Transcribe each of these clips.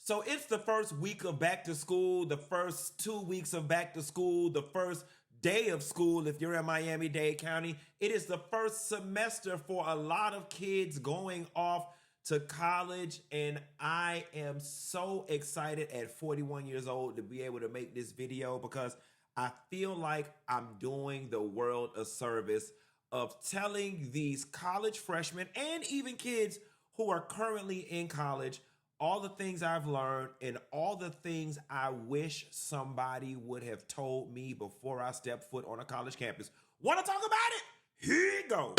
So it's the first week of back to school, the first 2 weeks of back to school, the first day of school if you're in Miami-Dade County. It is the first semester for a lot of kids going off to college, and I am so excited at 41 years old to be able to make this video because I feel like I'm doing the world a service of telling these college freshmen and even kids who are currently in college all the things I've learned and all the things I wish somebody would have told me before I stepped foot on a college campus. Want to talk about it? Here you go.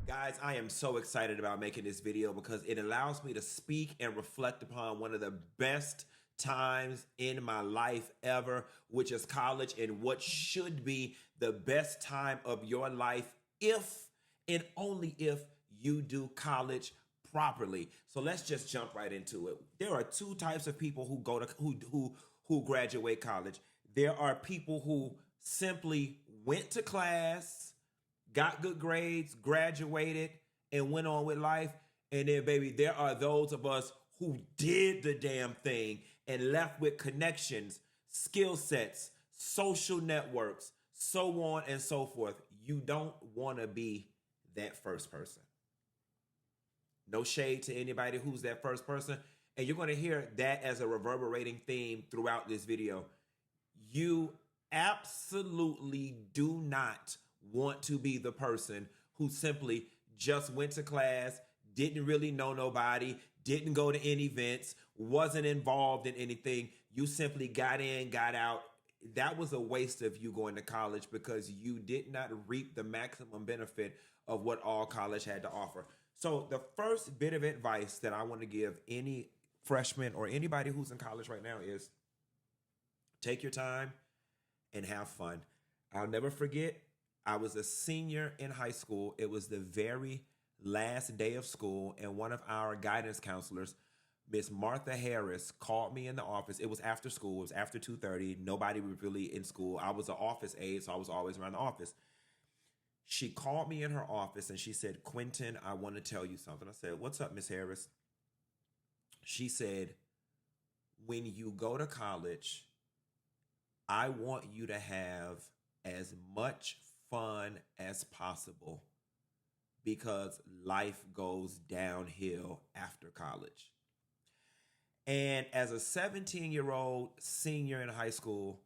Guys, I am so excited about making this video because it allows me to speak and reflect upon one of the best times in my life ever, which is college, and what should be the best time of your life if and only if you do college properly. So let's just jump right into it. There are two types of people who go to who graduate college. There are people who simply went to class, got good grades, graduated, and went on with life. And then, baby, there are those of us who did the damn thing and left with connections, skill sets, social networks, so on and so forth. You don't want to be that first person. No shade to anybody who's that first person. And you're going to hear that as a reverberating theme throughout this video. You absolutely do not want to be the person who simply just went to class, didn't really know nobody, didn't go to any events, wasn't involved in anything. You simply got in, got out. That was a waste of you going to college because you did not reap the maximum benefit of what all college had to offer. So the first bit of advice that I want to give any freshman or anybody who's in college right now is take your time and have fun. I'll never forget, I was a senior in high school. It was the very last day of school, and one of our guidance counselors, Miss Martha Harris, called me in the office. It was after school. It was after 2:30. Nobody was really in school. I was an office aide, so I was always around the office. She called me in her office, and she said, "Quentin, I want to tell you something." I said, "What's up, Miss Harris?" She said, "When you go to college, I want you to have as much fun as possible because life goes downhill after college." And as a 17-year-old senior in high school,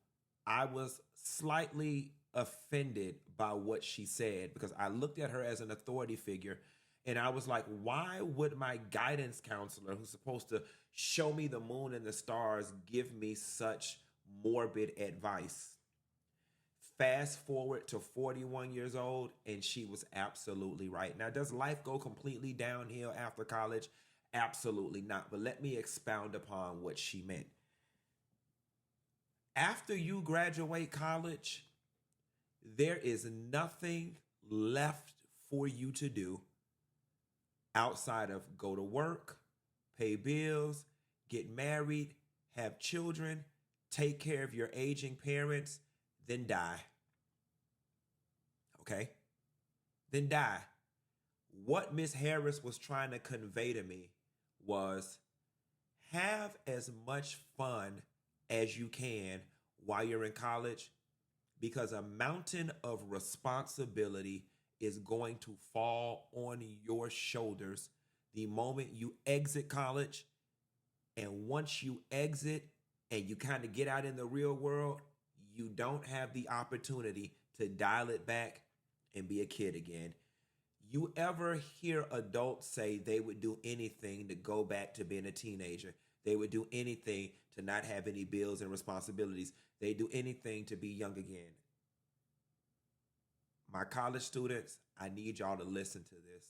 I was slightly offended by what she said because I looked at her as an authority figure and I was like, why would my guidance counselor, who's supposed to show me the moon and the stars, give me such morbid advice? Fast forward to 41 years old, and she was absolutely right. Now, does life go completely downhill after college? Absolutely not. But let me expound upon what she meant. After you graduate college, there is nothing left for you to do outside of go to work, pay bills, get married, have children, take care of your aging parents, then die. Okay? Then die. What Miss Harris was trying to convey to me was have as much fun as you can while you're in college because a mountain of responsibility is going to fall on your shoulders the moment you exit college. And once you exit and you kind of get out in the real world, you don't have the opportunity to dial it back and be a kid again. You ever hear adults say they would do anything to go back to being a teenager? They would do anything to not have any bills and responsibilities. They do anything to be young again. My college students, I need y'all to listen to this.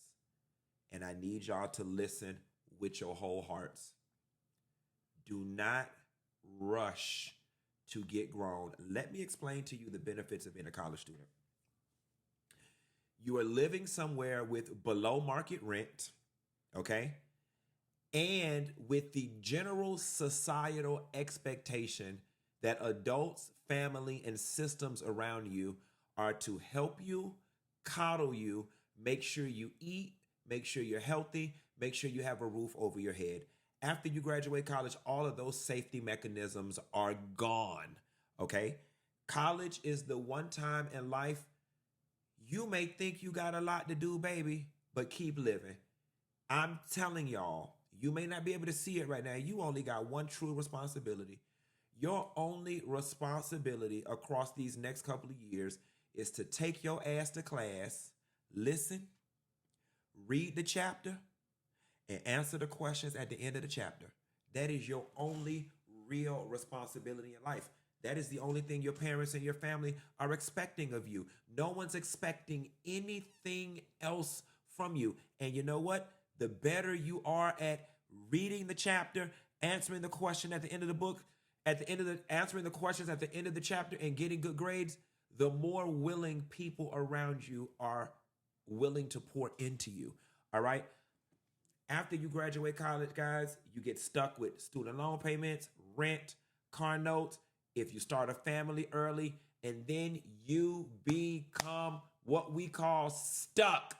And I need y'all to listen with your whole hearts. Do not rush to get grown. Let me explain to you the benefits of being a college student. You are living somewhere with below market rent, okay? And with the general societal expectation that adults, family, and systems around you are to help you, coddle you, make sure you eat, make sure you're healthy, make sure you have a roof over your head. After you graduate college, all of those safety mechanisms are gone, okay? College is the one time in life you may think you got a lot to do, baby, but keep living. I'm telling y'all, you may not be able to see it right now. You only got one true responsibility. Your only responsibility across these next couple of years is to take your ass to class, listen, read the chapter, and answer the questions at the end of the chapter. That is your only real responsibility in life. That is the only thing your parents and your family are expecting of you. No one's expecting anything else from you. And you know what? The better you are at reading the chapter, answering the question at the end of the book, answering the questions at the end of the chapter and getting good grades, the more willing people around you are willing to pour into you. All right? After you graduate college, guys, you get stuck with student loan payments, rent, car notes, if you start a family early, and then you become what we call stuck.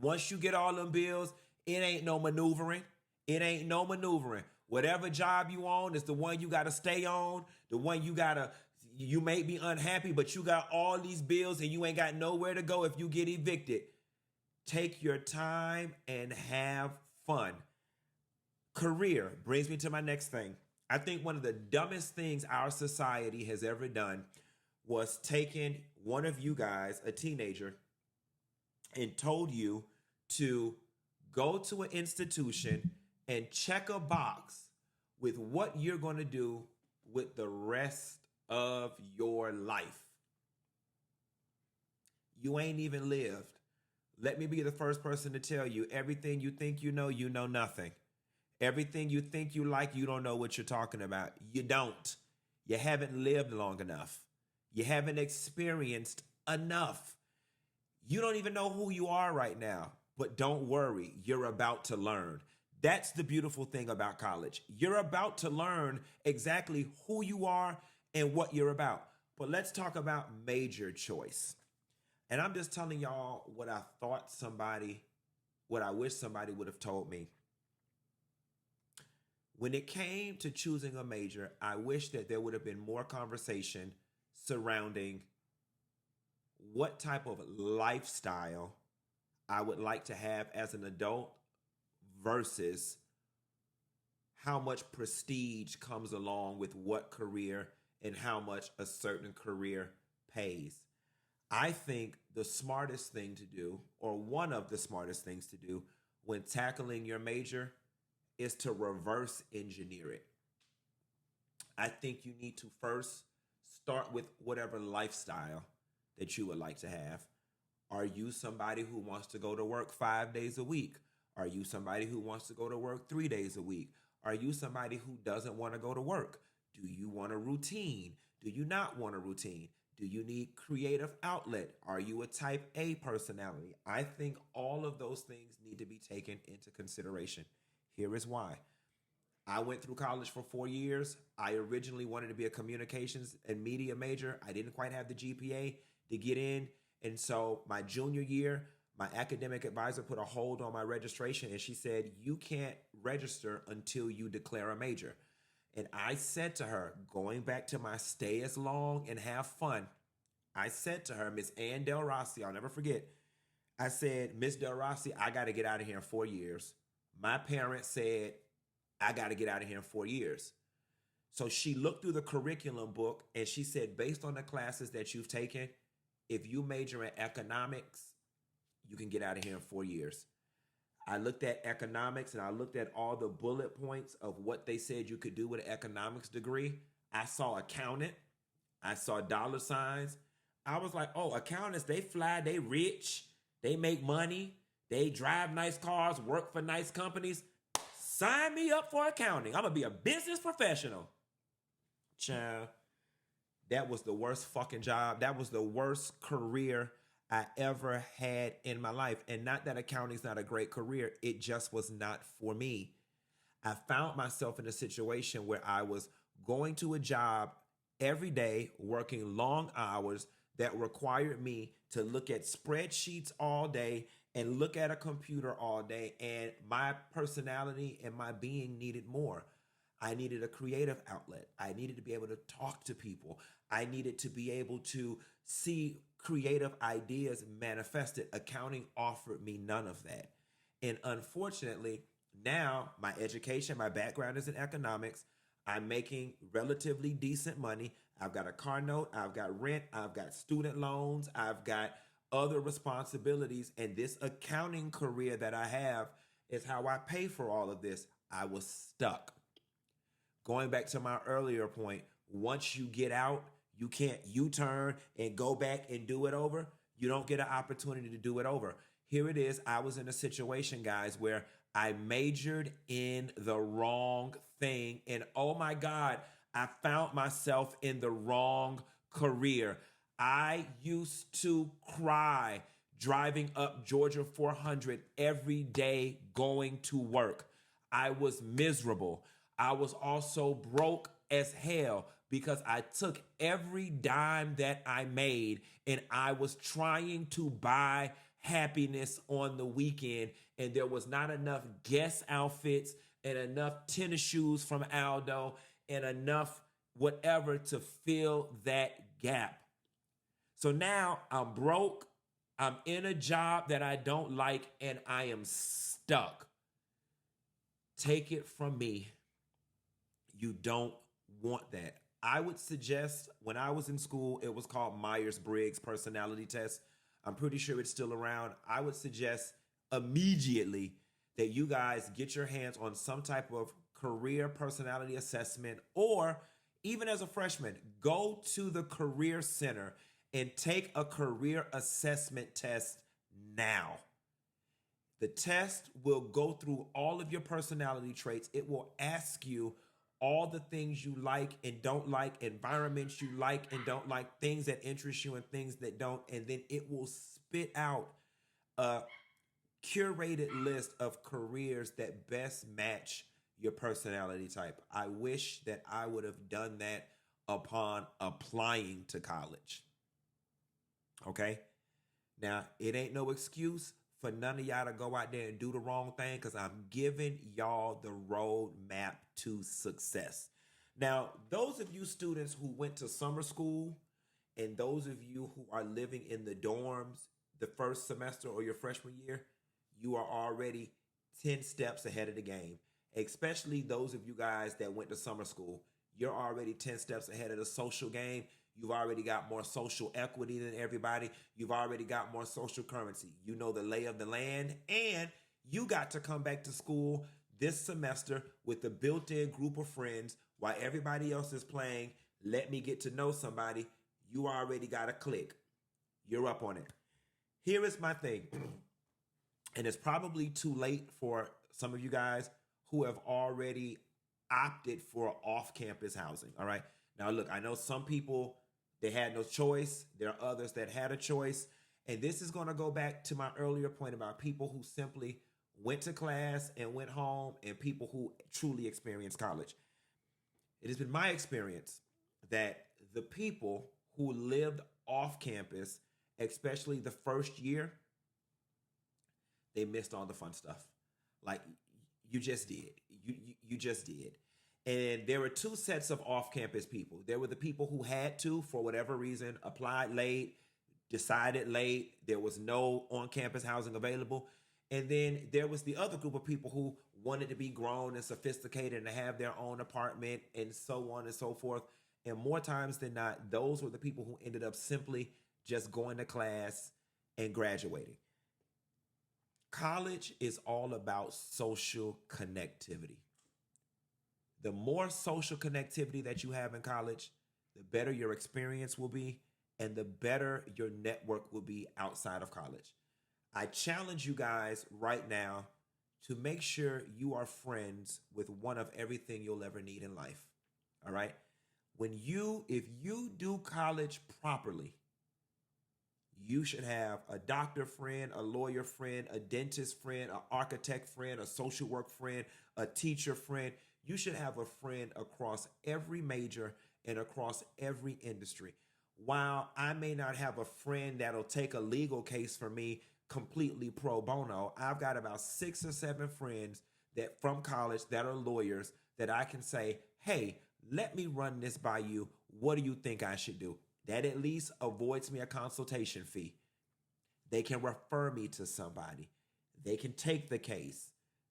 Once you get all them bills, it ain't no maneuvering. It ain't no maneuvering. Whatever job you on is the one you got to stay on, the one you may be unhappy, but you got all these bills and you ain't got nowhere to go if you get evicted. Take your time and have fun. Career brings me to my next thing. I think one of the dumbest things our society has ever done was taking one of you guys, a teenager, and told you to go to an institution and check a box with what you're going to do with the rest of your life. You ain't even lived. Let me be the first person to tell you, everything you think you know nothing. Everything you think you like, you don't know what you're talking about. You don't. You haven't lived long enough. You haven't experienced enough. You don't even know who you are right now. But don't worry, you're about to learn. That's the beautiful thing about college. You're about to learn exactly who you are and what you're about. But let's talk about major choice. And I'm just telling y'all what I wish somebody would have told me. When it came to choosing a major, I wish that there would have been more conversation surrounding what type of lifestyle I would like to have as an adult versus how much prestige comes along with what career and how much a certain career pays. I think the smartest thing to do, or one of the smartest things to do when tackling your major, is to reverse engineer it. I think you need to first start with whatever lifestyle that you would like to have. Are you somebody who wants to go to work 5 days a week? Are you somebody who wants to go to work 3 days a week? Are you somebody who doesn't want to go to work? Do you want a routine? Do you not want a routine? Do you need creative outlet? Are you a type A personality? I think all of those things need to be taken into consideration. Here is why. I went through college for 4 years. I originally wanted to be a communications and media major. I didn't quite have the GPA to get in. And so my junior year, my academic advisor put a hold on my registration and she said, you can't register until you declare a major. And I said to her, going back to my stay as long and have fun, I said to her, Miss Ann Del Rossi, I'll never forget, I said, Miss Del Rossi, I got to get out of here in 4 years. My parents said, I got to get out of here in 4 years. So she looked through the curriculum book and she said, based on the classes that you've taken, if you major in economics, you can get out of here in 4 years. I looked at economics and I looked at all the bullet points of what they said you could do with an economics degree. I saw accountant. I saw dollar signs. I was like, oh, accountants, they fly, they rich, they make money, they drive nice cars, work for nice companies. Sign me up for accounting. I'm going to be a business professional. Child, that was the worst fucking job. That was the worst career I ever had in my life. And not that accounting is not a great career, it just was not for me. I found myself in a situation where I was going to a job every day, working long hours that required me to look at spreadsheets all day and look at a computer all day. And my personality and my being needed more. I needed a creative outlet. I needed to be able to talk to people. I needed to be able to see creative ideas manifested. Accounting offered me none of that. And unfortunately, now my education, my background is in economics. I'm making relatively decent money. I've got a car note, I've got rent, I've got student loans, I've got other responsibilities. And this accounting career that I have is how I pay for all of this. I was stuck. Going back to my earlier point, once you get out, you can't U-turn and go back and do it over. You don't get an opportunity to do it over. Here it is. I was in a situation, guys, where I majored in the wrong thing. And oh my God, I found myself in the wrong career. I used to cry driving up Georgia 400 every day going to work. I was miserable. I was also broke as hell because I took every dime that I made and I was trying to buy happiness on the weekend, and there was not enough Guess outfits and enough tennis shoes from Aldo and enough whatever to fill that gap. So now I'm broke, I'm in a job that I don't like, and I am stuck. Take it from me. You don't want that. I would suggest, when I was in school, it was called Myers-Briggs personality test. I'm pretty sure it's still around. I would suggest immediately that you guys get your hands on some type of career personality assessment, or even as a freshman, go to the Career Center and take a career assessment test now. The test will go through all of your personality traits. It will ask you all the things you like and don't like, environments you like and don't like, things that interest you and things that don't. And then it will spit out a curated list of careers that best match your personality type. I wish that I would have done that upon applying to college. Okay? Now, it ain't no excuse for none of y'all to go out there and do the wrong thing, because I'm giving y'all the roadmap to success. Now, those of you students who went to summer school and those of you who are living in the dorms the first semester or your freshman year, you are already 10 steps ahead of the game. Especially those of you guys that went to summer school, you're already 10 steps ahead of the social game. You've already got more social equity than everybody. You've already got more social currency. You know the lay of the land, and you got to come back to school this semester with a built-in group of friends while everybody else is playing Let Me Get to Know Somebody. You already got a click. You're up on it. Here is my thing, and it's probably too late for some of you guys who have already opted for off-campus housing, all right? Now, look, I know some people, they had no choice. There are others that had a choice. And this is going to go back to my earlier point about people who simply went to class and went home and people who truly experienced college. It has been my experience that the people who lived off campus, especially the first year, they missed all the fun stuff. Like, you just did. You just did. And there were two sets of off-campus people. There were the people who had to, for whatever reason, applied late, decided late. There was no on-campus housing available. And then there was the other group of people who wanted to be grown and sophisticated and to have their own apartment and so on and so forth. And more times than not, those were the people who ended up simply just going to class and graduating. College is all about social connectivity. The more social connectivity that you have in college, the better your experience will be and the better your network will be outside of college. I challenge you guys right now to make sure you are friends with one of everything you'll ever need in life. All right? If you do college properly, You should have a doctor friend, a lawyer friend, a dentist friend, an architect friend, a social work friend, a teacher friend. You should have a friend across every major and across every industry. While I may not have a friend that'll take a legal case for me completely pro bono, I've got about 6 or 7 friends that from college that are lawyers that I can say, hey, let me run this by you. What do you think I should do? That at least avoids me a consultation fee. They can refer me to somebody. They can take the case.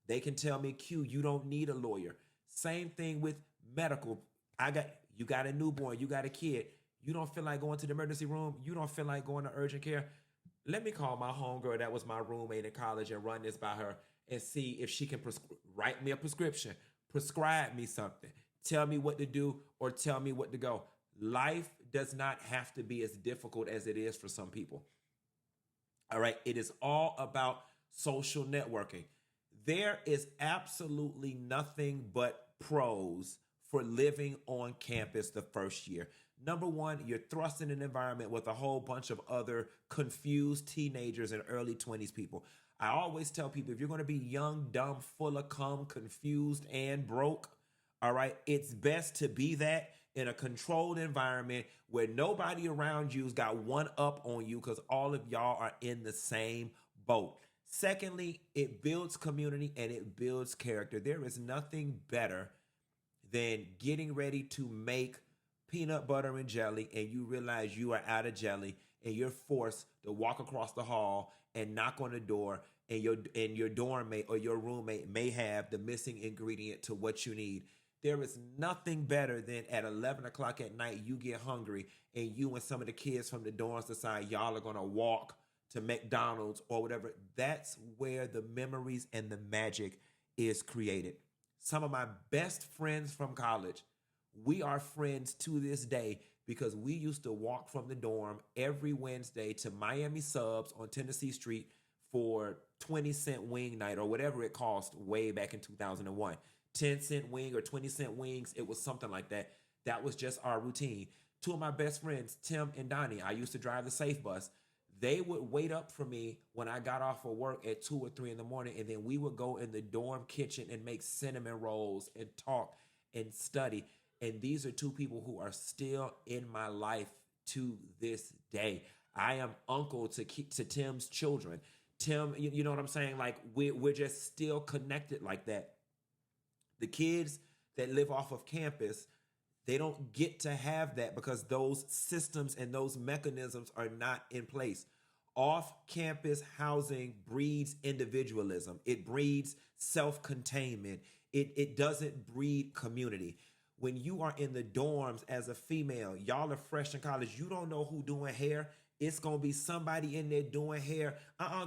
They can tell me, Q, you don't need a lawyer. Same thing with medical. You got a newborn, you got a kid. You don't feel like going to the emergency room. You don't feel like going to urgent care. Let me call my homegirl that was my roommate in college and run this by her and see if she can write me a prescription, prescribe me something, tell me what to do or tell me what to go. Life does not have to be as difficult as it is for some people. All right. It is all about social networking. There is absolutely nothing but pros for living on campus the first year. Number one, you're thrust in an environment with a whole bunch of other confused teenagers and early 20s people. I always tell people if you're going to be young, dumb, full of cum, confused, and broke, all right, it's best to be that in a controlled environment where nobody around you's got one up on you because all of y'all are in the same boat. Secondly, it builds community and it builds character. There is nothing better than getting ready to make peanut butter and jelly and you realize you are out of jelly and you're forced to walk across the hall and knock on the door and your dorm mate or your roommate may have the missing ingredient to what you need. There is nothing better than at 11 o'clock at night you get hungry and you and some of the kids from the dorms decide y'all are going to walk to McDonald's or whatever. That's where the memories and the magic is created. Some of my best friends from college, we are friends to this day because we used to walk from the dorm every Wednesday to Miami Subs on Tennessee Street for 20-cent wing night or whatever it cost way back in 2001. 10-cent wing or 20-cent wings. It was something like that. That was just our routine. Two of my best friends, Tim and Donnie, I used to drive the Safe Bus. They would wait up for me when I got off of work at 2 or 3 in the morning, and then we would go in the dorm kitchen and make cinnamon rolls and talk and study. And these are two people who are still in my life to this day. I am uncle to Tim's children. Tim, you know what I'm saying? Like we're just still connected like that. The kids that live off of campus, they don't get to have that because those systems and those mechanisms are not in place. Off-campus housing breeds individualism. It breeds self-containment. It doesn't breed community. When you are in the dorms as a female, y'all are fresh in college, you don't know who doing hair. It's going to be somebody in there doing hair.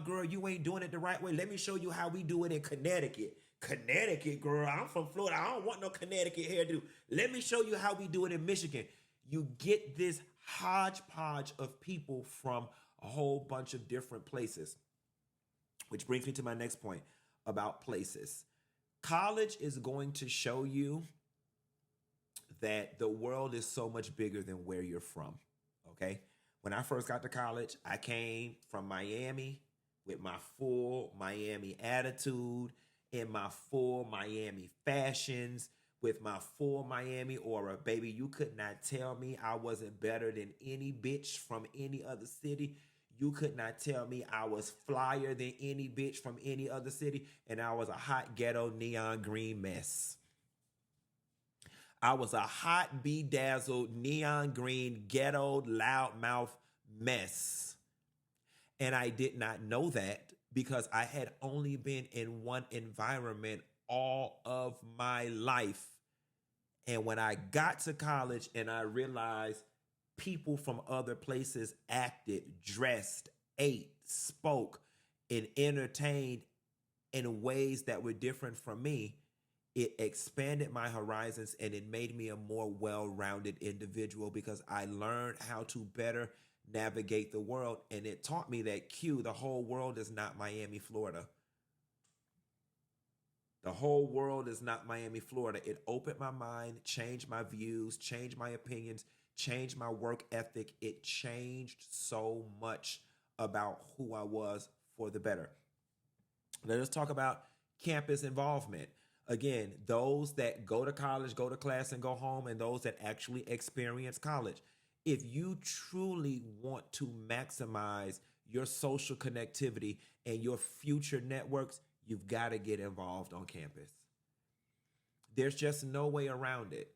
Girl, you ain't doing it the right way. Let me show you how we do it in Connecticut. Connecticut, girl, I'm from Florida. I don't want no Connecticut hairdo. Let me show you how we do it in Michigan. You get this hodgepodge of people from a whole bunch of different places, which brings me to my next point about places. College is going to show you that the world is so much bigger than where you're from, okay? When I first got to college, I came from Miami with my full Miami attitude, in my full Miami fashions, with my full Miami aura. Baby, you could not tell me I wasn't better than any bitch from any other city. You could not tell me I was flyer than any bitch from any other city. And I was a hot ghetto neon green mess. I was a hot bedazzled neon green ghetto loudmouth mess. And I did not know that because I had only been in one environment all of my life. And when I got to college and I realized people from other places acted, dressed, ate, spoke, and entertained in ways that were different from me, it expanded my horizons and it made me a more well-rounded individual because I learned how to better navigate the world. And it taught me that the whole world is not Miami, Florida. The whole world is not Miami, Florida. It opened my mind, changed my views, changed my opinions, changed my work ethic. It changed so much about who I was for the better. Let us talk about campus involvement. Again, those that go to college, go to class, and go home, and those that actually experience college. If you truly want to maximize your social connectivity and your future networks, you've got to get involved on campus. There's just no way around it.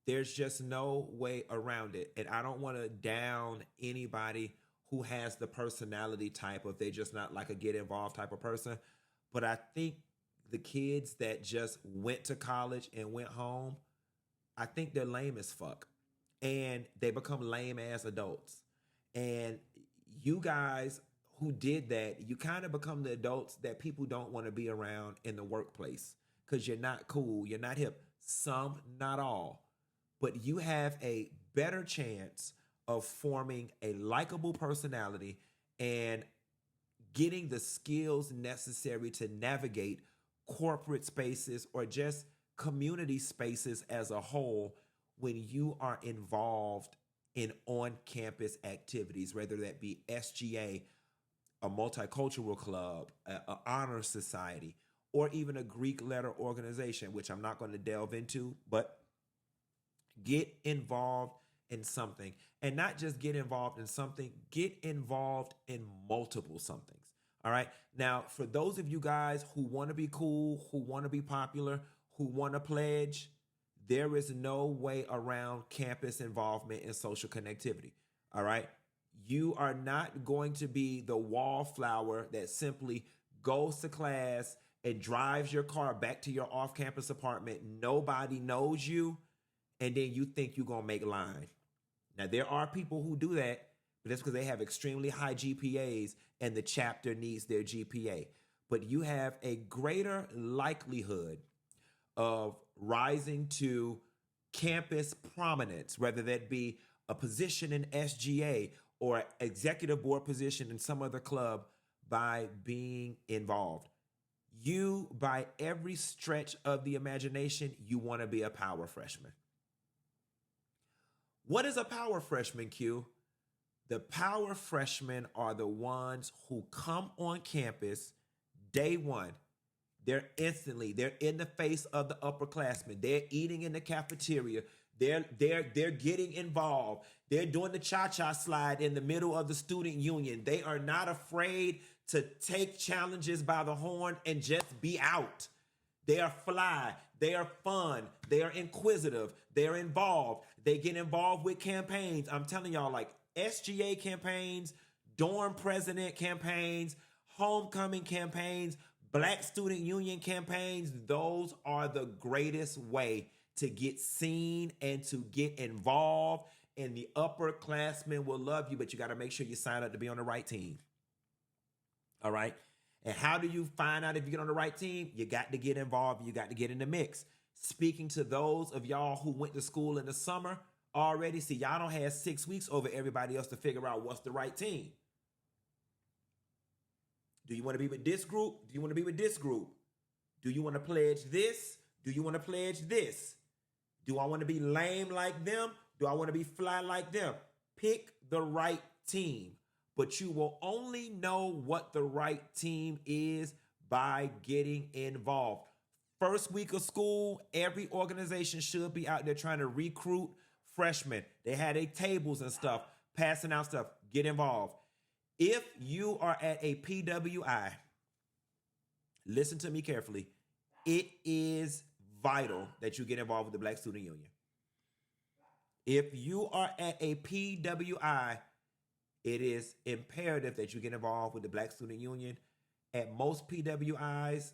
There's just no way around it. And I don't want to down anybody who has the personality type of they just not like a get involved type of person. But I think the kids that just went to college and went home, I think they're lame as fuck. And they become lame ass adults. And you guys who did that, you kind of become the adults that people don't want to be around in the workplace because you're not cool, you're not hip. Some, not all. But you have a better chance of forming a likable personality and getting the skills necessary to navigate corporate spaces or just community spaces as a whole when you are involved in on-campus activities, whether that be SGA, a multicultural club, an honor society, or even a Greek letter organization, which I'm not going to delve into, but get involved in something. And not just get involved in something, get involved in multiple somethings. All right. Now, for those of you guys who want to be cool, who want to be popular, who want to pledge, there is no way around campus involvement and social connectivity. All right. You are not going to be the wallflower that simply goes to class and drives your car back to your off-campus apartment. Nobody knows you. And then you think you're going to make line. Now, there are people who do that, but that's because they have extremely high GPAs and the chapter needs their GPA. But you have a greater likelihood of rising to campus prominence, whether that be a position in SGA or executive board position in some other club, by being involved. You, by every stretch of the imagination, you want to be a power freshman. What is a power freshman, Q? The power freshmen are the ones who come on campus day one. They're in the face of the upperclassmen. They're eating in the cafeteria. They're getting involved. They're doing the cha-cha slide in the middle of the student union. They are not afraid to take challenges by the horn and just be out. They are fly. They are fun. They are inquisitive. They're involved. They get involved with campaigns. I'm telling y'all, like SGA campaigns, dorm president campaigns, homecoming campaigns, Black Student Union campaigns. Those are the greatest way to get seen and to get involved. And the upperclassmen will love you, but you got to make sure you sign up to be on the right team. All right. And how do you find out if you get on the right team? You got to get involved. You got to get in the mix. Speaking to those of y'all who went to school in the summer already, see, y'all don't have 6 weeks over everybody else to figure out what's the right team. Do you want to be with this group? Do you want to be with this group? Do you want to pledge this? Do you want to pledge this? Do I want to be lame like them? Do I want to be fly like them? Pick the right team. But you will only know what the right team is by getting involved. First week of school, every organization should be out there trying to recruit freshmen. They had their tables and stuff, passing out stuff. Get involved. If you are at a PWI, listen to me carefully. It is vital that you get involved with the Black Student Union. If you are at a PWI, it is imperative that you get involved with the Black Student Union. At most PWIs,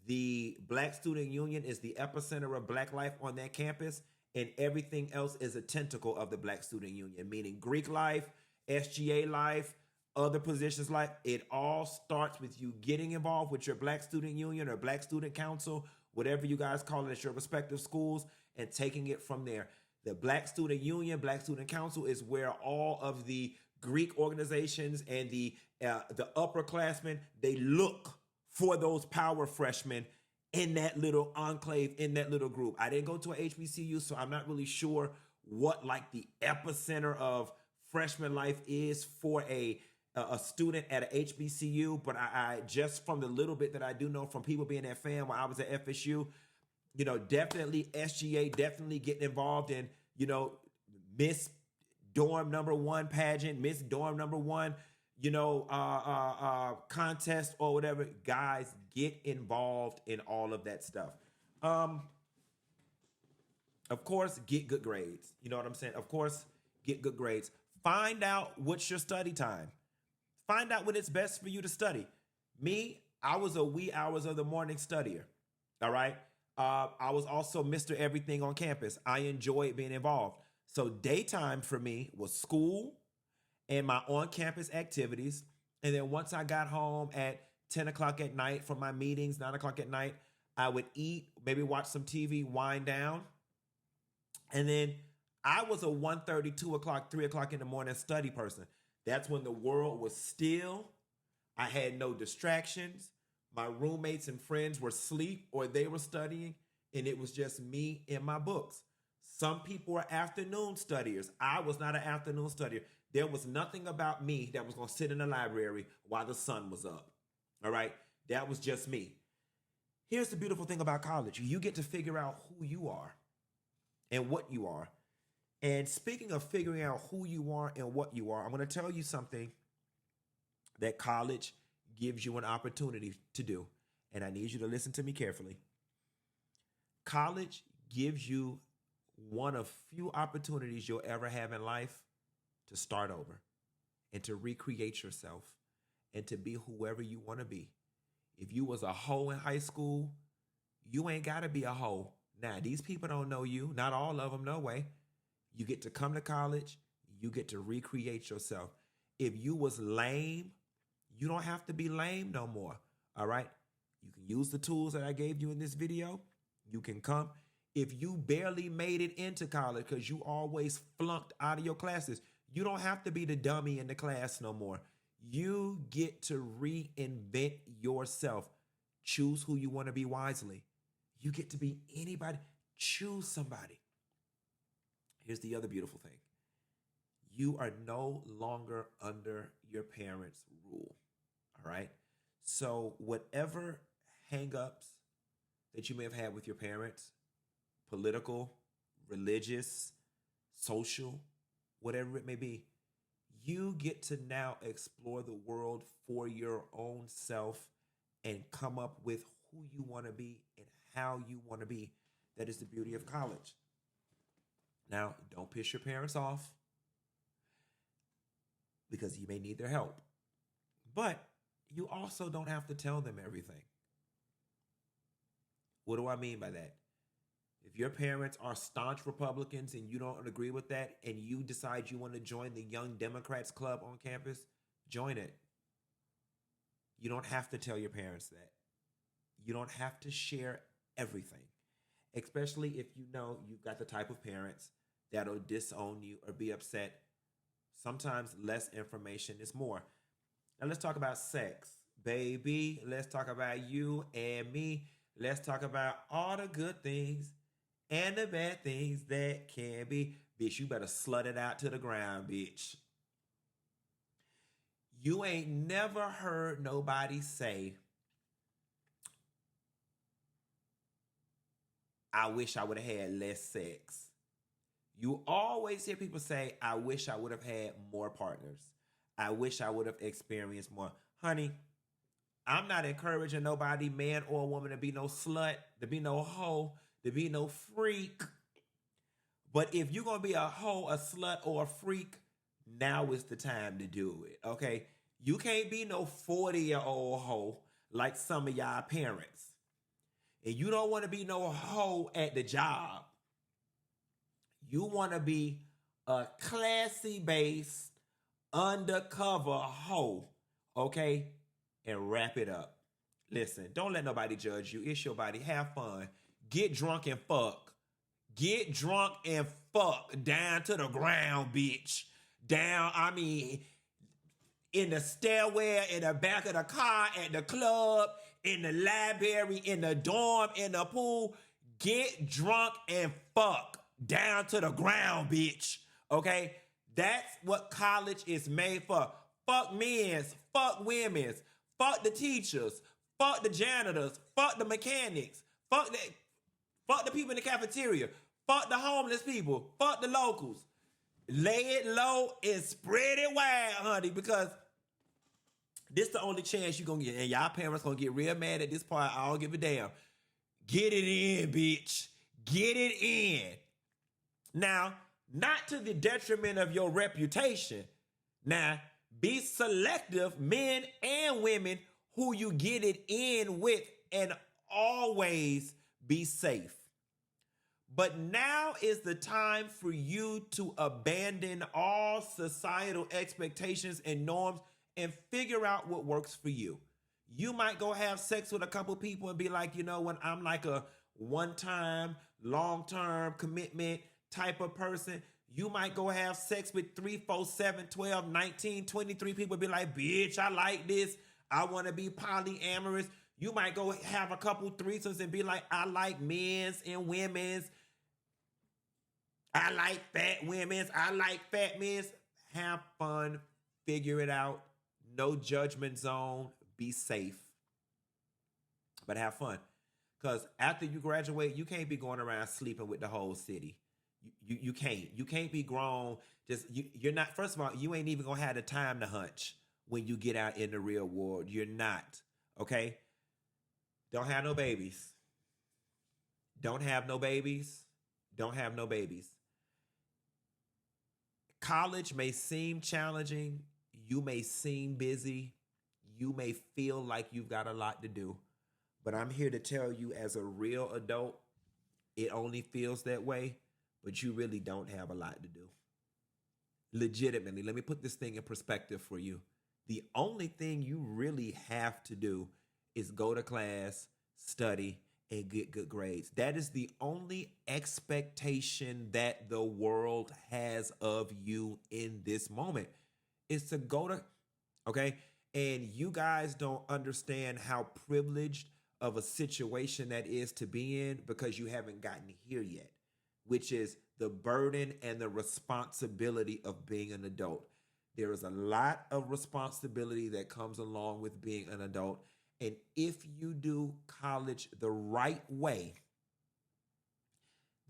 the Black Student Union is the epicenter of Black life on that campus, and everything else is a tentacle of the Black Student Union, meaning Greek life, SGA life, other positions life. It all starts with you getting involved with your Black Student Union or Black Student Council, whatever you guys call it at your respective schools, and taking it from there. The Black Student Union, Black Student Council is where all of the Greek organizations and the upperclassmen, they look for those power freshmen in that little enclave, in that little group. I didn't go to a HBCU, so I'm not really sure what like the epicenter of freshman life is for a a student at a HBCU, but I just from the little bit that I do know from people being at FAM while I was at FSU, definitely SGA, definitely getting involved in, Miss Dorm number one pageant, Miss Dorm number one, contest or whatever. Guys, get involved in all of that stuff. Of course, get good grades. You know what I'm saying? Of course, get good grades. Find out what's your study time. Find out when it's best for you to study. Me, I was a wee hours of the morning studier. All right. I was also Mr. Everything on campus. I enjoyed being involved. So daytime for me was school and my on-campus activities. And then once I got home at 10 o'clock at night from my meetings, 9 o'clock at night, I would eat, maybe watch some TV, wind down. And then I was a 1:30, 2 o'clock, 3 o'clock in the morning study person. That's when the world was still. I had no distractions. My roommates and friends were asleep or they were studying, and it was just me and my books. Some people are afternoon studiers. I was not an afternoon studier. There was nothing about me that was going to sit in the library while the sun was up. All right? That was just me. Here's the beautiful thing about college. You get to figure out who you are and what you are. And speaking of figuring out who you are and what you are, I'm going to tell you something that college gives you an opportunity to do. And I need you to listen to me carefully. College gives you one of few opportunities you'll ever have in life to start over and to recreate yourself and to be whoever you want to be. If you was a hoe in high school, you ain't got to be a hoe. Now, these people don't know you. Not all of them, no way. You get to come to college. You get to recreate yourself. If you was lame, you don't have to be lame no more. All right? You can use the tools that I gave you in this video. You can come. If you barely made it into college because you always flunked out of your classes, you don't have to be the dummy in the class no more. You get to reinvent yourself. Choose who you want to be wisely. You get to be anybody. Choose somebody. Here's the other beautiful thing. You are no longer under your parents' rule. All right? So whatever hangups that you may have had with your parents, political, religious, social, whatever it may be, you get to now explore the world for your own self and come up with who you want to be and how you want to be. That is the beauty of college. Now, don't piss your parents off because you may need their help. But you also don't have to tell them everything. What do I mean by that? If your parents are staunch Republicans and you don't agree with that and you decide you want to join the Young Democrats Club on campus, join it. You don't have to tell your parents that. You don't have to share everything, especially if you know you've got the type of parents that'll disown you or be upset. Sometimes less information is more. Now let's talk about sex. Baby, let's talk about you and me. Let's talk about all the good things and the bad things that can be. Bitch, you better slut it out to the ground, bitch. You ain't never heard nobody say, I wish I would have had less sex. You always hear people say, I wish I would have had more partners. I wish I would have experienced more. Honey, I'm not encouraging nobody, man or woman, to be no slut, to be no hoe, to be no freak. But if you're going to be a hoe, a slut, or a freak, now is the time to do it, okay? You can't be no 40-year-old hoe like some of y'all parents. And you don't want to be no hoe at the job. You want to be a classy-based, undercover hoe, okay? And wrap it up. Listen, don't let nobody judge you. It's your body. Have fun. Get drunk and fuck. Get drunk and fuck down to the ground, bitch. Down, in the stairwell, in the back of the car, at the club, in the library, in the dorm, in the pool. Get drunk and fuck down to the ground, bitch. Okay? That's what college is made for. fuck men's, fuck women's, fuck the teachers, fuck the janitors, fuck the mechanics, fuck the people in the cafeteria, fuck the homeless people, fuck the locals. Lay it low and spread it wide, honey, because this the only chance you're gonna get. And y'all parents gonna get real mad at this part. I don't give a damn. Get it in, bitch. Get it in. Now, not to the detriment of your reputation. Now, be selective, men and women, who you get it in with, and always be safe. But now is the time for you to abandon all societal expectations and norms and figure out what works for you. You might go have sex with a couple people and be like, you know what, I'm like a one-time, long-term commitment type of person. You might go have sex with 3, 4, 7, 12, 19, 23 people and be like, bitch, I like this. I want to be polyamorous. You might go have a couple threesomes and be like, I like men's and women's. I like fat women's. I like fat men's. Have fun. Figure it out. No judgment zone. Be safe. But have fun. Because after you graduate, you can't be going around sleeping with the whole city. You can't. You can't be grown. You're not, first of all, you ain't even going to have the time to hunch when you get out in the real world. You're not. Okay? Don't have no babies. Don't have no babies. Don't have no babies. College may seem challenging. You may seem busy. You may feel like you've got a lot to do. But I'm here to tell you, as a real adult, it only feels that way, but you really don't have a lot to do. Legitimately, let me put this thing in perspective for you. The only thing you really have to do is go to class, study, and get good grades. That is the only expectation that the world has of you in this moment, is to go to, okay? And you guys don't understand how privileged of a situation that is to be in, because you haven't gotten here yet, which is the burden and the responsibility of being an adult. There is a lot of responsibility that comes along with being an adult. And if you do college the right way,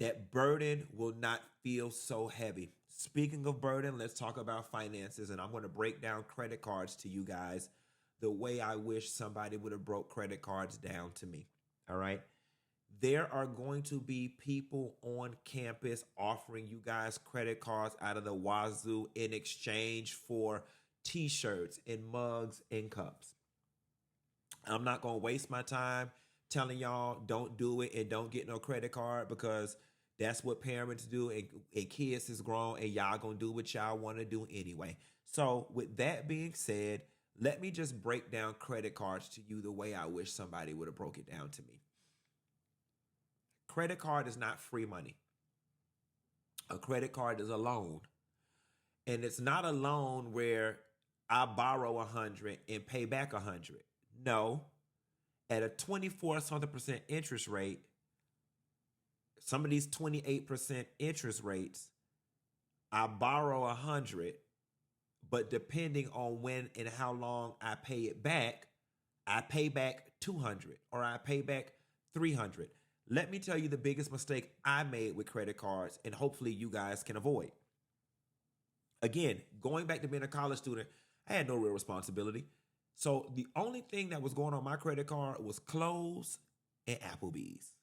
that burden will not feel so heavy. Speaking of burden, let's talk about finances. And I'm going to break down credit cards to you guys the way I wish somebody would have broke credit cards down to me. All right. There are going to be people on campus offering you guys credit cards out of the wazoo in exchange for t-shirts and mugs and cups. I'm not going to waste my time telling y'all don't do it and don't get no credit card, because that's what parents do, and kids is grown, and y'all going to do what y'all want to do anyway. So with that being said, let me just break down credit cards to you the way I wish somebody would have broke it down to me. Credit card is not free money. A credit card is a loan. And it's not a loan where I borrow 100 and pay back 100. No. At a 24-something% interest rate, some of these 28% interest rates, I borrow 100, but depending on when and how long I pay it back, I pay back 200 or I pay back 300. Let me tell you the biggest mistake I made with credit cards, and hopefully you guys can avoid. Again, going back to being a college student, I had no real responsibility. So the only thing that was going on my credit card was clothes and Applebee's.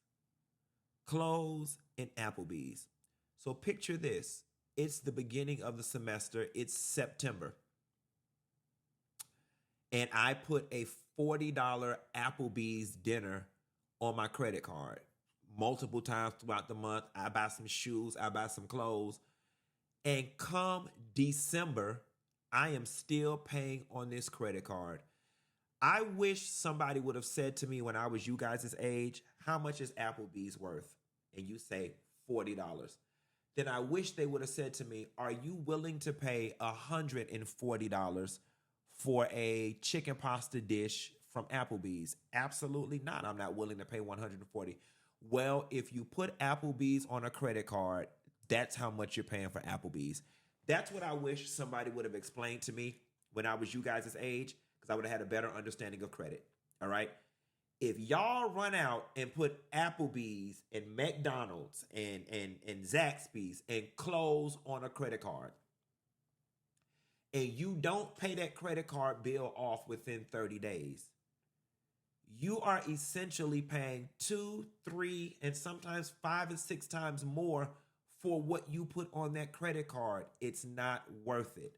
Clothes and Applebee's. So picture this. It's the beginning of the semester. It's September. And I put a $40 Applebee's dinner on my credit card. Multiple times throughout the month, I buy some shoes, I buy some clothes. And come December, I am still paying on this credit card. I wish somebody would have said to me when I was you guys' age, how much is Applebee's worth? And you say $40. Then I wish they would have said to me, are you willing to pay $140 for a chicken pasta dish from Applebee's? Absolutely not. I'm not willing to pay $140. Well, if you put Applebee's on a credit card, that's how much you're paying for Applebee's. That's what I wish somebody would have explained to me when I was you guys' age because I would have had a better understanding of credit. All right. If y'all run out and put Applebee's and McDonald's and Zaxby's and clothes on a credit card, and you don't pay that credit card bill off within 30 days, you are essentially paying 2, 3, and sometimes 5 and 6 times more for what you put on that credit card. It's not worth it.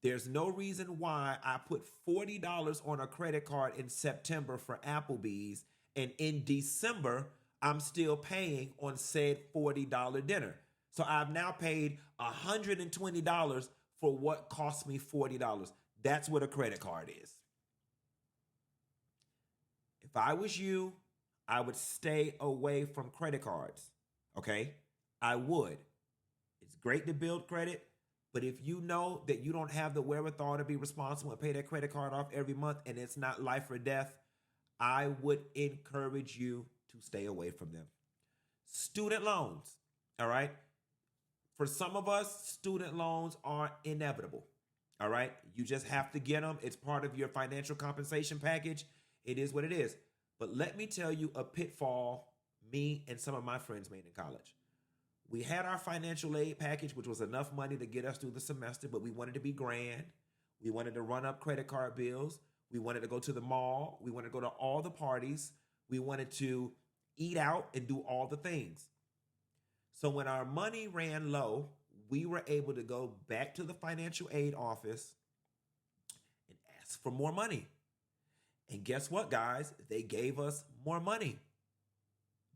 There's no reason why I put $40 on a credit card in September for Applebee's, and in December, I'm still paying on said $40 dinner. So I've now paid $120 for what cost me $40. That's what a credit card is. If I was you, I would stay away from credit cards, okay? I would. It's great to build credit, but if you know that you don't have the wherewithal to be responsible and pay that credit card off every month and it's not life or death, I would encourage you to stay away from them. Student loans, all right? For some of us, student loans are inevitable, all right? You just have to get them. It's part of your financial compensation package. It is what it is. But let me tell you a pitfall me and some of my friends made in college. We had our financial aid package, which was enough money to get us through the semester, but we wanted to be grand. We wanted to run up credit card bills. We wanted to go to the mall. We wanted to go to all the parties. We wanted to eat out and do all the things. So when our money ran low, we were able to go back to the financial aid office and ask for more money. And guess what, guys? They gave us more money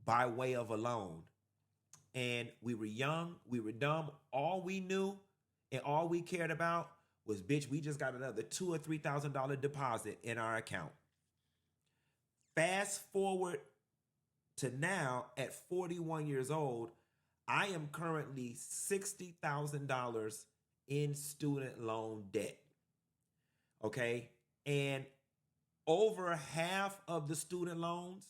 by way of a loan. And we were young, we were dumb. All we knew and all we cared about was, bitch, we just got another $2,000 or $3,000 deposit in our account. Fast forward to now, at 41 years old, I am currently $60,000 in student loan debt. Okay? And over half of the student loans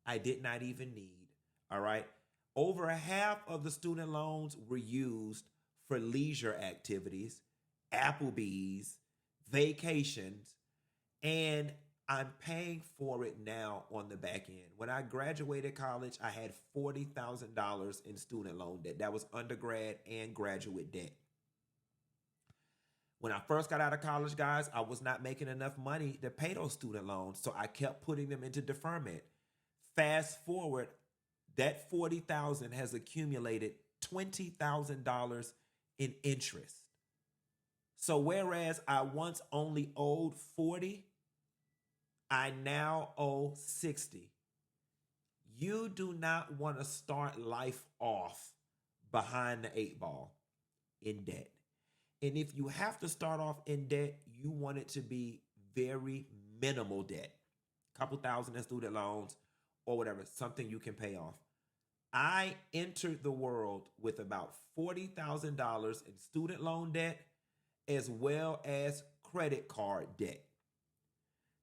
I did not even need. All right? Over half of the student loans were used for leisure activities, Applebee's, vacations, and I'm paying for it now on the back end. When I graduated college, I had $40,000 in student loan debt. That was undergrad and graduate debt. When I first got out of college, guys, I was not making enough money to pay those student loans, so I kept putting them into deferment. Fast forward, that $40,000 has accumulated $20,000 in interest. So whereas I once only owed 40, I now owe 60. You do not want to start life off behind the 8 ball in debt. And if you have to start off in debt, you want it to be very minimal debt. A couple thousand in student loans or whatever, something you can pay off. I entered the world with about $40,000 in student loan debt as well as credit card debt.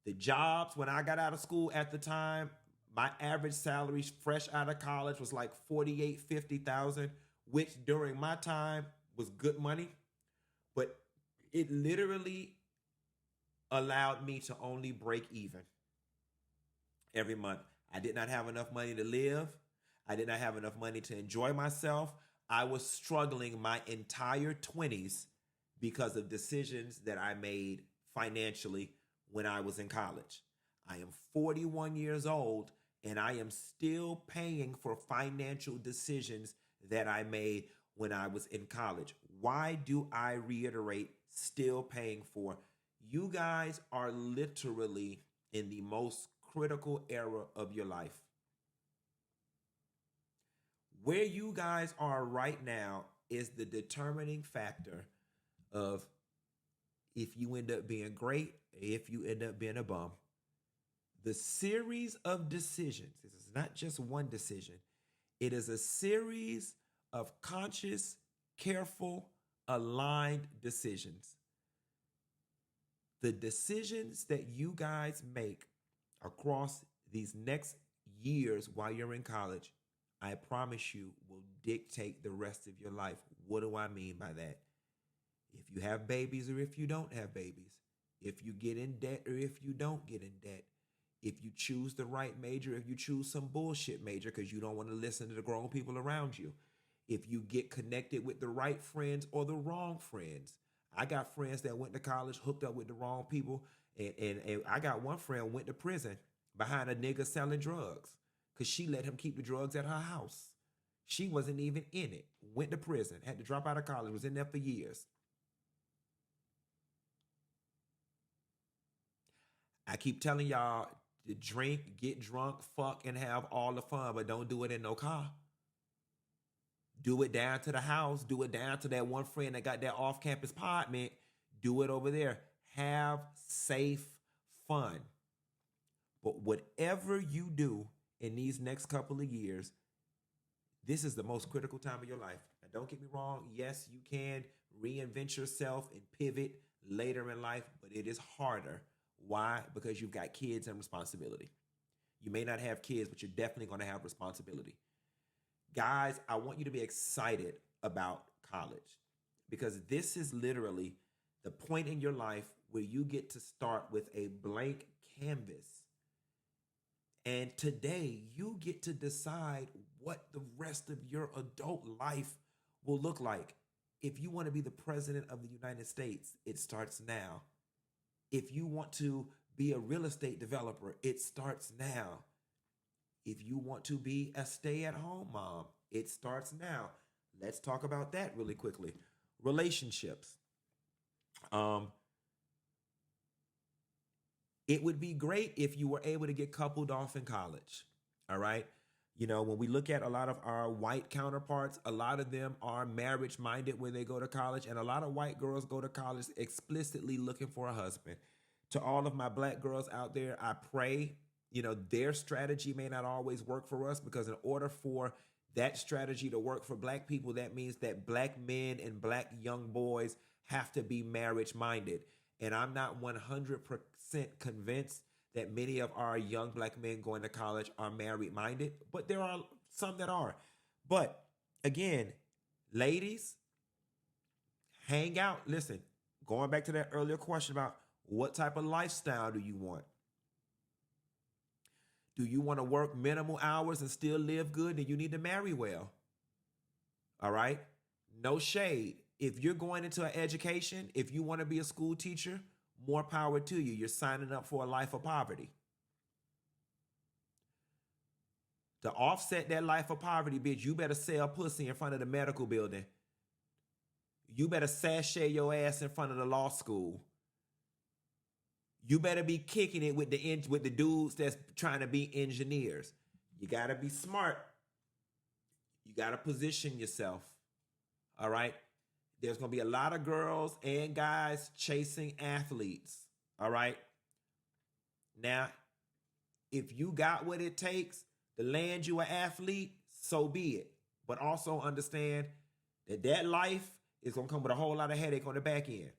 The jobs, when I got out of school at the time, my average salary fresh out of college was like $48,000, $50,000, which during my time was good money. But it literally allowed me to only break even every month. I did not have enough money to live. I did not have enough money to enjoy myself. I was struggling my entire 20s because of decisions that I made financially when I was in college. I am 41 years old and I am still paying for financial decisions that I made when I was in college. Why do I reiterate still paying for? You guys are literally in the most critical era of your life. Where you guys are right now is the determining factor of if you end up being great, if you end up being a bum. The series of decisions, this is not just one decision. It is a series of conscious, careful, aligned decisions. The decisions that you guys make across these next years while you're in college, I promise you, will dictate the rest of your life. What do I mean by that? If you have babies or if you don't have babies, if you get in debt or if you don't get in debt, if you choose the right major, if you choose some bullshit major because you don't want to listen to the grown people around you, if you get connected with the right friends or the wrong friends. I got friends that went to college, hooked up with the wrong people, and I got one friend went to prison behind a nigga selling drugs because she let him keep the drugs at her house. She wasn't even in it. Went to prison, had to drop out of college, was in there for years. I keep telling y'all to drink, get drunk, fuck, and have all the fun, but don't do it in no car. Do it down to the house. Do it down to that one friend that got that off-campus apartment. Do it over there. Have safe fun. But whatever you do in these next couple of years, this is the most critical time of your life. Now, don't get me wrong. Yes, you can reinvent yourself and pivot later in life, but it is harder. Why? Because you've got kids and responsibility. You may not have kids, but you're definitely going to have responsibility. Guys, I want you to be excited about college because this is literally the point in your life where you get to start with a blank canvas. And today you get to decide what the rest of your adult life will look like. If you want to be the president of the United States, it starts now. If you want to be a real estate developer, it starts now. If you want to be a stay-at-home mom, it starts now. Let's talk about that really quickly. Relationships. It would be great if you were able to get coupled off in college. All right. You know, when we look at a lot of our white counterparts, a lot of them are marriage minded when they go to college. And a lot of white girls go to college explicitly looking for a husband. To all of my black girls out there, I pray, you know, their strategy may not always work for us, because in order for that strategy to work for black people, that means that black men and black young boys have to be marriage minded. And I'm not 100% convinced that many of our young black men going to college are married minded, but there are some that are. But again, ladies, hang out. Listen, going back to that earlier question about what type of lifestyle do you want? Do you want to work minimal hours and still live good? Then you need to marry well. All right? No shade. If you're going into an education, if you want to be a school teacher, more power to you. You're signing up for a life of poverty. To offset that life of poverty, bitch, you better sell pussy in front of the medical building. You better sashay your ass in front of the law school. You better be kicking it with the dudes that's trying to be engineers. You got to be smart. You got to position yourself. All right? There's going to be a lot of girls and guys chasing athletes. All right? Now, if you got what it takes to land you an athlete, so be it. But also understand that life is going to come with a whole lot of headache on the back end.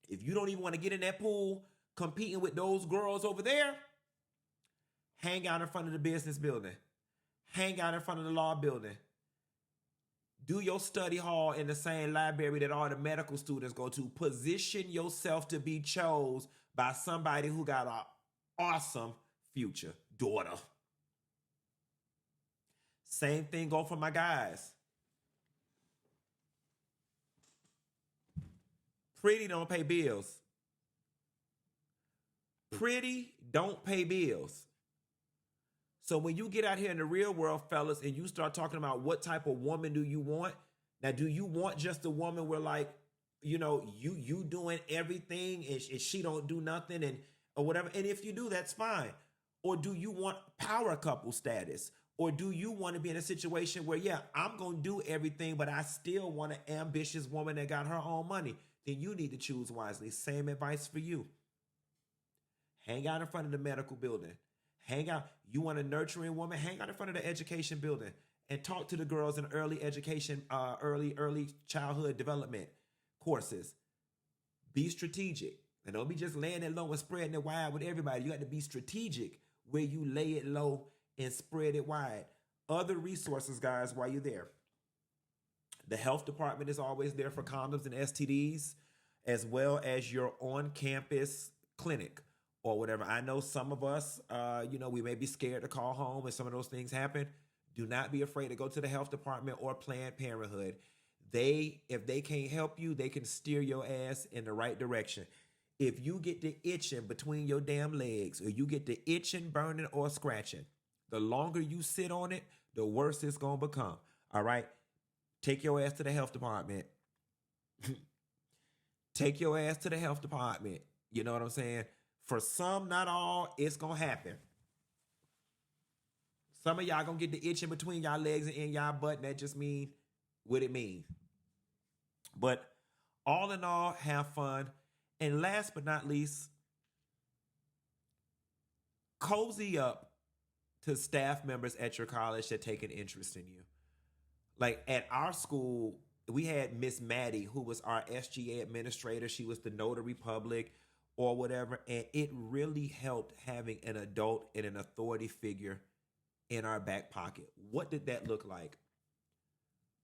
If you don't even want to get in that pool competing with those girls over there, hang out in front of the business building. Hang out in front of the law building. Do your study hall in the same library that all the medical students go to. Position yourself to be chose by somebody who got an awesome future. Daughter. Same thing go for my guys. Pretty don't pay bills. Pretty don't pay bills. So when you get out here in the real world, fellas, and you start talking about what type of woman do you want? Now, do you want just a woman where, like, you know, you doing everything and she don't do nothing and or whatever? And if you do, that's fine. Or do you want power couple status? Or do you want to be in a situation where, yeah, I'm going to do everything, but I still want an ambitious woman that got her own money? Then you need to choose wisely. Same advice for you. Hang out in front of the medical building. Hang out. You want a nurturing woman? Hang out in front of the education building and talk to the girls in early education, early childhood development courses. Be strategic. And don't be just laying it low and spreading it wide with everybody. You got to be strategic where you lay it low and spread it wide. Other resources, guys, while you're there. The health department is always there for condoms and STDs, as well as your on campus clinic or whatever. I know some of us, we may be scared to call home if some of those things happen. Do not be afraid to go to the health department or Planned Parenthood. If they can't help you, they can steer your ass in the right direction. If you get the itching between your damn legs, or you get the itching, burning, or scratching, the longer you sit on it, the worse it's going to become. All right? Take your ass to the health department. Take your ass to the health department. You know what I'm saying? For some, not all, it's going to happen. Some of y'all going to get the itching between y'all legs and in y'all butt, and that just mean what it means. But all in all, have fun. And last but not least, cozy up to staff members at your college that take an interest in you. Like at our school, we had Miss Maddie, who was our SGA administrator. She was the notary public or whatever. And it really helped having an adult and an authority figure in our back pocket. What did that look like?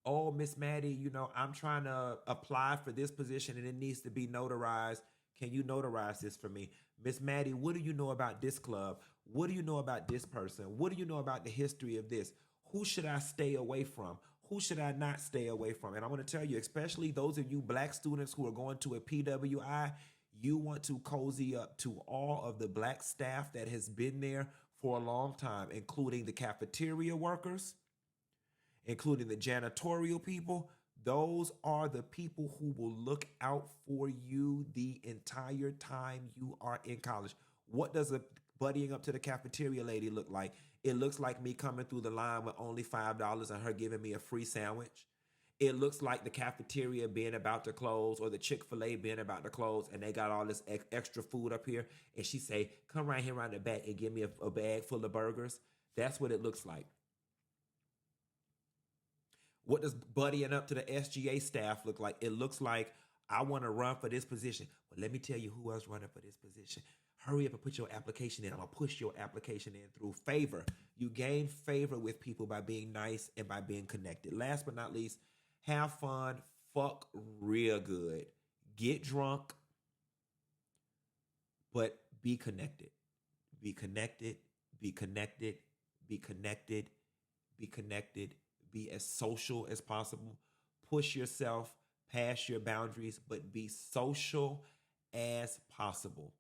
Oh, Miss Maddie, I'm trying to apply for this position and it needs to be notarized. Can you notarize this for me? Miss Maddie, what do you know about this club? What do you know about this person? What do you know about the history of this? Who should I stay away from? Who should I not stay away from? And I want to tell you, especially those of you Black students who are going to a PWI, you want to cozy up to all of the Black staff that has been there for a long time, including the cafeteria workers, including the janitorial people. Those are the people who will look out for you the entire time you are in college. What does a buddying up to the cafeteria lady look like? It looks like me coming through the line with only $5 and her giving me a free sandwich. It looks like the cafeteria being about to close, or the Chick-fil-A being about to close, and they got all this extra food up here. And she say, come right here around the back and give me a bag full of burgers. That's what it looks like. What does buddying up to the SGA staff look like? It looks like, I want to run for this position. Well, let me tell you who else running for this position. Hurry up and put your application in. I'm going to push your application in through favor. You gain favor with people by being nice and by being connected. Last but not least, have fun. Fuck real good. Get drunk. But be connected. Be connected. Be connected. Be connected. Be connected. Be as social as possible. Push yourself past your boundaries, but be social as possible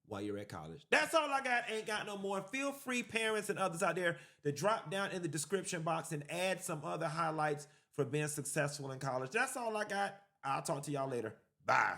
while you're at college. That's all I got. Ain't got no more. Feel free, parents and others out there, to drop down in the description box and add some other highlights for being successful in college. That's all I got. I'll talk to y'all later. Bye.